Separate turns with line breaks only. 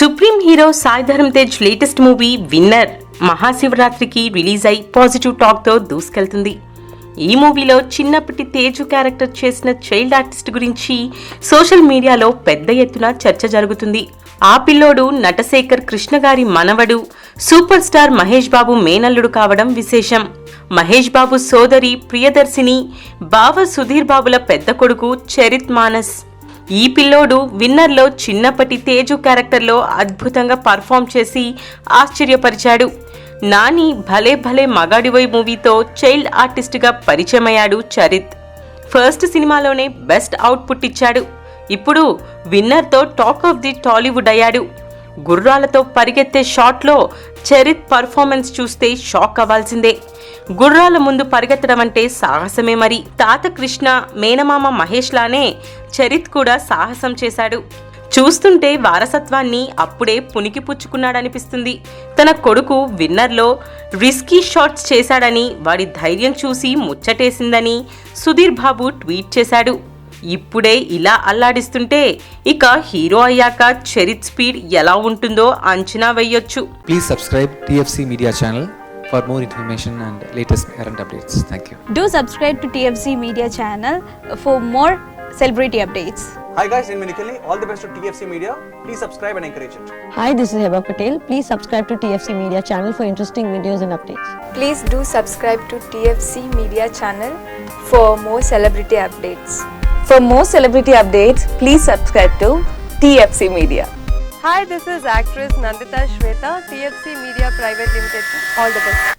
Supreme hero Sai Dharam Tej latest movie Winner మహాశివరాత్రికి release అయి positive టాక్తో దూసుకెళ్తుంది. ఈ మూవీలో చిన్నప్పటి తేజు క్యారెక్టర్ చేసిన చైల్డ్ ఆర్టిస్ట్ గురించి సోషల్ మీడియాలో పెద్ద ఎత్తున చర్చ జరుగుతుంది. ఆ పిల్లోడు నటశేఖర్ కృష్ణ గారి మనవడు, సూపర్ స్టార్ మహేష్ బాబు మేనల్లుడు కావడం విశేషం. మహేష్ బాబు సోదరి ప్రియదర్శిని, బావ సుధీర్ బాబుల పెద్ద కొడుకు చరిత్ మానస్. ఈ పిల్లోడు విన్నర్లో చిన్నప్పటి తేజు క్యారెక్టర్లో అద్భుతంగా పర్ఫామ్ చేసి ఆశ్చర్యపరిచాడు. నాని భలే భలే మగాడివోయ్ మూవీతో చైల్డ్ ఆర్టిస్ట్గా పరిచయమయ్యాడు చరిత్. ఫస్ట్ సినిమాలోనే బెస్ట్ అవుట్పుట్ ఇచ్చాడు. ఇప్పుడు విన్నర్తో టాక్ ఆఫ్ ది టాలీవుడ్ అయ్యాడు. గుర్రాలతో పరిగెత్తే షాట్లో చరిత్ పర్ఫార్మెన్స్ చూస్తే షాక్ అవ్వాల్సిందే. గుర్రాల ముందు పరిగెత్తడం అంటే సాహసమే మరి. తాత కృష్ణ, మేనమామ మహేష్ లానే చరిత్ కూడా సాహసం చేశాడు. చూస్తుంటే వారసత్వాన్ని అప్పుడే పునికి పుచ్చుకున్నాడనిపిస్తుంది. తన కొడుకు విన్నర్లో రిస్కీ షాట్స్ చేశాడని, వాడి ధైర్యం చూసి ముచ్చటేసిందని సుధీర్ బాబు ట్వీట్ చేశాడు. ఇప్పుడే ఇలా అల్లాడిస్తుంటే ఇక హీరో అయ్యాక చరిత్ స్పీడ్ ఎలా ఉంటుందో అంచనా వేయొచ్చు.
Please subscribe TFC Media channel for more information and latest current updates. Thank you.
Do subscribe to TFC Media channel for more celebrity updates.
Hi guys, in Minikali, all the best to TFC Media. Please subscribe and encourage it.
Hi, this is Heba Patel. Please subscribe to TFC Media channel for interesting videos and updates.
Please do subscribe to TFC Media channel for more celebrity updates.
For more celebrity updates, please subscribe to TFC Media.
Hi, this is actress Nandita Shweta, TFC Media Private Limited. All the best.